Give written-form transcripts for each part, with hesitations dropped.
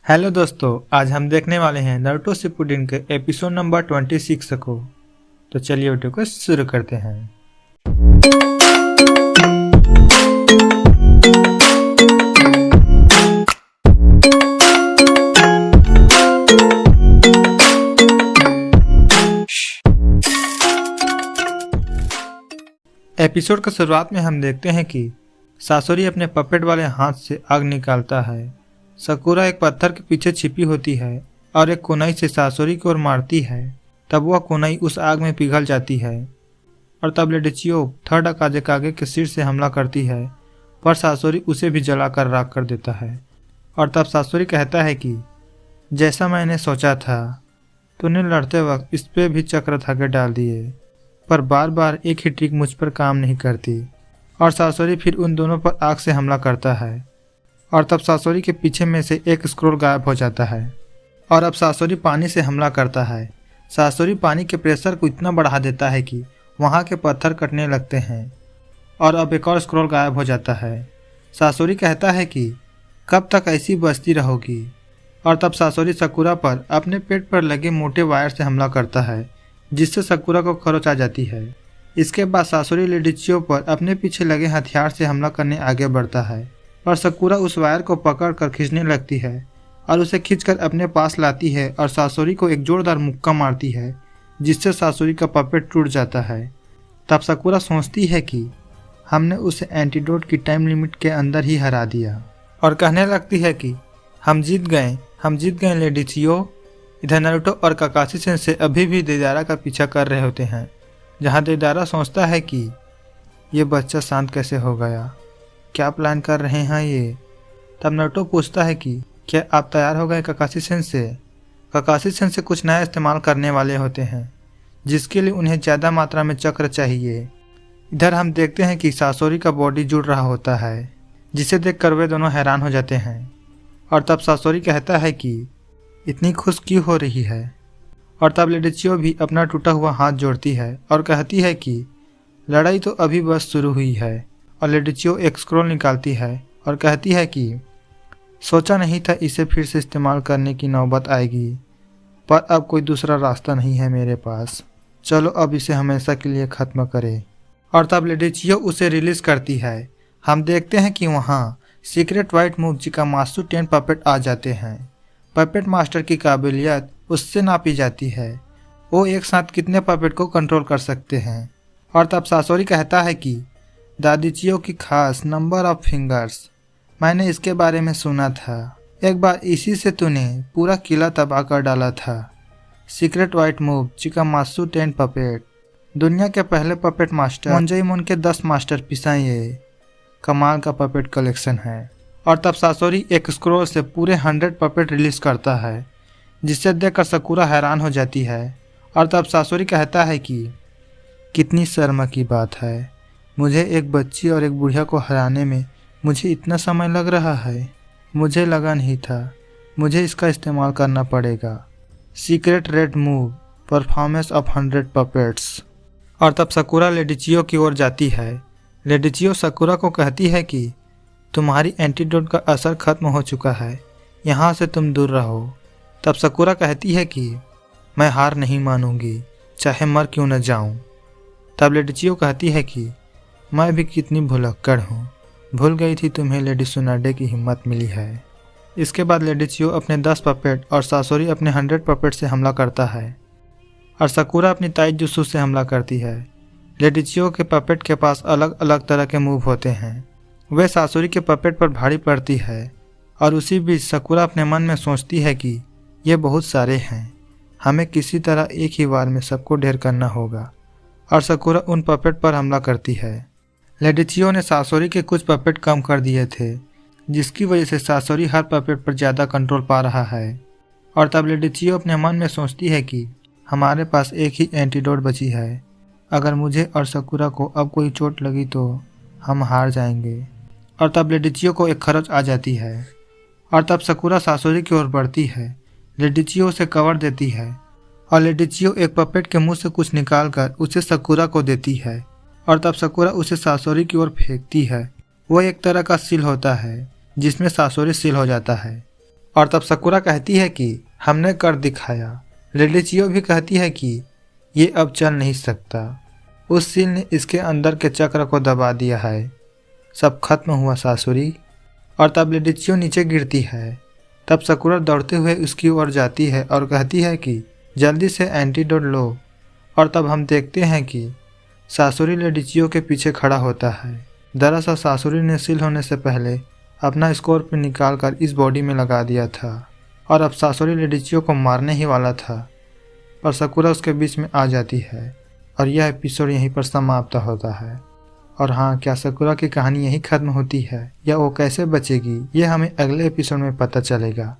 Hello दोस्तों, आज हम देखने वाले हैं नारुतो शिपुडेन के एपिसोड नंबर 26 को। तो चलिए वीडियो को शुरू करते हैं। एपिसोड की शुरुआत में हम देखते हैं कि सासोरी अपने पपेट वाले हाथ से आग निकालता है। सकुरा एक पत्थर के पीछे छिपी होती है और एक कुनाई से सासोरी की ओर मारती है। तब वह कुनाई उस आग में पिघल जाती है और तब लेडिचियो थर्ड अकाजेकागे के सिर से हमला करती है, पर सासोरी उसे भी जलाकर राख कर देता है। और तब सासोरी कहता है कि जैसा मैंने सोचा था, तूने लड़ते वक्त इस पे भी चक्र धागे डाल दिए, पर बार बार एक ही ट्रिक मुझ पर काम नहीं करती। और सासोरी फिर उन दोनों पर आग से हमला करता है और तब सासोरी के पीछे में से एक स्क्रोल गायब हो जाता है। और अब सासोरी पानी से हमला करता है। सासोरी पानी के प्रेशर को इतना बढ़ा देता है कि वहाँ के पत्थर कटने लगते हैं और अब एक और स्क्रोल गायब हो जाता है। सासोरी कहता है कि कब तक ऐसी बचती रहोगी। और तब सासोरी सकुरा पर अपने पेट पर लगे मोटे वायर से हमला करता है, जिससे सकुरा को खरोच आ जाती है। इसके बाद सासोरी लेडिचियो पर अपने पीछे लगे हथियार से हमला करने आगे बढ़ता है, और सकुरा उस वायर को पकड़कर खींचने लगती है और उसे खींचकर अपने पास लाती है और सासोरी को एक जोरदार मुक्का मारती है, जिससे सासोरी का पपेट टूट जाता है। तब सकुरा सोचती है कि हमने उसे एंटीडोट की टाइम लिमिट के अंदर ही हरा दिया और कहने लगती है कि हम जीत गए लेडिचियो। इधर नारुतो और काकाशी सेंसेई अभी भी देदारा का पीछा कर रहे होते हैं, जहाँ देदारा सोचता है कि ये बच्चा शांत कैसे हो गया, क्या प्लान कर रहे हैं ये। तब नारुतो पूछता है कि क्या आप तैयार हो गए काकाशी सेंसेई। काकाशी सेंसेई कुछ नया इस्तेमाल करने वाले होते हैं, जिसके लिए उन्हें ज़्यादा मात्रा में चक्र चाहिए। इधर हम देखते हैं कि सासोरी का बॉडी जुड़ रहा होता है, जिसे देखकर वे दोनों हैरान हो जाते हैं। और तब सासोरी कहता है कि इतनी खुश क्यों हो रही है। और तब लेडिचियो भी अपना टूटा हुआ हाथ जोड़ती है और कहती है कि लड़ाई तो अभी बस शुरू हुई है। और लेडिचियो एक स्क्रोल निकालती है और कहती है कि सोचा नहीं था इसे फिर से इस्तेमाल करने की नौबत आएगी, पर अब कोई दूसरा रास्ता नहीं है मेरे पास। चलो अब इसे हमेशा के लिए ख़त्म करें। और तब लेडिचियो उसे रिलीज़ करती है। हम देखते हैं कि वहाँ सीक्रेट वाइट मूव चिकामात्सु 10 पपेट आ जाते हैं। पपेट मास्टर की काबिलियत उससे नापी जाती है, वो एक साथ कितने पपेट को कंट्रोल कर सकते हैं। और तब सासोरी कहता है कि दादीचियो की खास नंबर ऑफ फिंगर्स, मैंने इसके बारे में सुना था। एक बार इसी से तूने पूरा किला तबाह कर डाला था। सीक्रेट वाइट मूव चिकामात्सु 10 पपेट, दुनिया के पहले पपेट मास्टर मोन्जोइमोन के 10 मास्टर पिसा ये कमाल का पपेट कलेक्शन है। और तब सासोरी एक स्क्रोल से पूरे 100 पपेट रिलीज करता है, जिसे देखकर सकुरा हैरान हो जाती है। और तब सासोरी कहता है कि कितनी शर्म की बात है, मुझे एक बच्ची और एक बुढ़िया को हराने में मुझे इतना समय लग रहा है। मुझे लगा नहीं था, मुझे इसका इस्तेमाल करना पड़ेगा। Secret red move performance of 100 puppets. और तब सकुरा लेडिचियो की ओर जाती है। लेडिचियो सकुरा को कहती है कि तुम्हारी एंटीडोट का असर खत्म हो चुका है, यहाँ से तुम दूर रहो। तब सकुरा कहती है कि मैं हार नहीं मानूंगी, चाहे मर क्यों न जाऊं। तब लेडिचियो कहती है कि मैं भी कितनी भुलक्कड़ हूँ, भूल गई थी तुम्हें लेडी सुनाडे की हिम्मत मिली है। इसके बाद लेडिचियो अपने 10 पपेट और सासोरी अपने 100 पपेट से हमला करता है और सकुरा अपनी ताइजुत्सु से हमला करती है। लेडिचियो के पपेट के पास अलग अलग तरह के मूव होते हैं। वे सासोरी के पपेट पर भारी पड़ती है और उसी बीच सकुरा अपने मन में सोचती है कि ये बहुत सारे हैं, हमें किसी तरह एक ही बार में सबको ढेर करना होगा। और सकुरा उन पपेट पर हमला करती है। लेडिचियो ने सासोरी के कुछ पपेट कम कर दिए थे, जिसकी वजह से सासोरी हर पपेट पर ज़्यादा कंट्रोल पा रहा है। और तब लेडिचियो अपने मन में सोचती है कि हमारे पास एक ही एंटीडोट बची है, अगर मुझे और सकुरा को अब कोई चोट लगी तो हम हार जाएंगे। और तब लेडिचियो को एक खरोच आ जाती है और तब सकुरा सासोरी की ओर बढ़ती है। लेडिचियो उसे कवर देती है और लेडिचियो एक पपेट के मुंह से कुछ निकालकर उसे सकुरा को देती है और तब सकुरा उसे सासोरी की ओर फेंकती है। वो एक तरह का सील होता है, जिसमें सासोरी सील हो जाता है। और तब सकुरा कहती है कि हमने कर दिखाया। लेडी चियो भी कहती है कि ये अब चल नहीं सकता, उस सील ने इसके अंदर के चक्र को दबा दिया है, सब खत्म हुआ सासुरी। और तब लेडी चियो नीचे गिरती है। तब सकुरा दौड़ते हुए उसकी ओर जाती है और कहती है कि जल्दी से एंटीडोट लो। और तब हम देखते हैं कि सासुरी लेडी चियो के पीछे खड़ा होता है। दरअसल सासुरी ने सील होने से पहले अपना स्कॉर्पियो निकाल कर इस बॉडी में लगा दिया था और अब सासुरी लेडी चियो को मारने ही वाला था, पर सकुरा उसके बीच में आ जाती है और यह एपिसोड यहीं पर समाप्त होता है। और हाँ, क्या सकुरा की कहानी यहीं खत्म होती है या वो कैसे बचेगी, ये हमें अगले एपिसोड में पता चलेगा।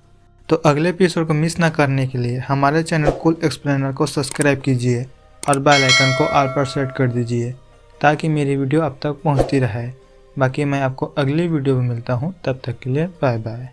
तो अगले एपिसोड को मिस ना करने के लिए हमारे चैनल कूल एक्सप्लेनर को सब्सक्राइब कीजिए और बेल आइकन को ऑल पर सेट कर दीजिए ताकि मेरी वीडियो आप तक पहुंचती रहे। बाकी मैं आपको अगली वीडियो में मिलता हूं, तब तक के लिए बाय बाय।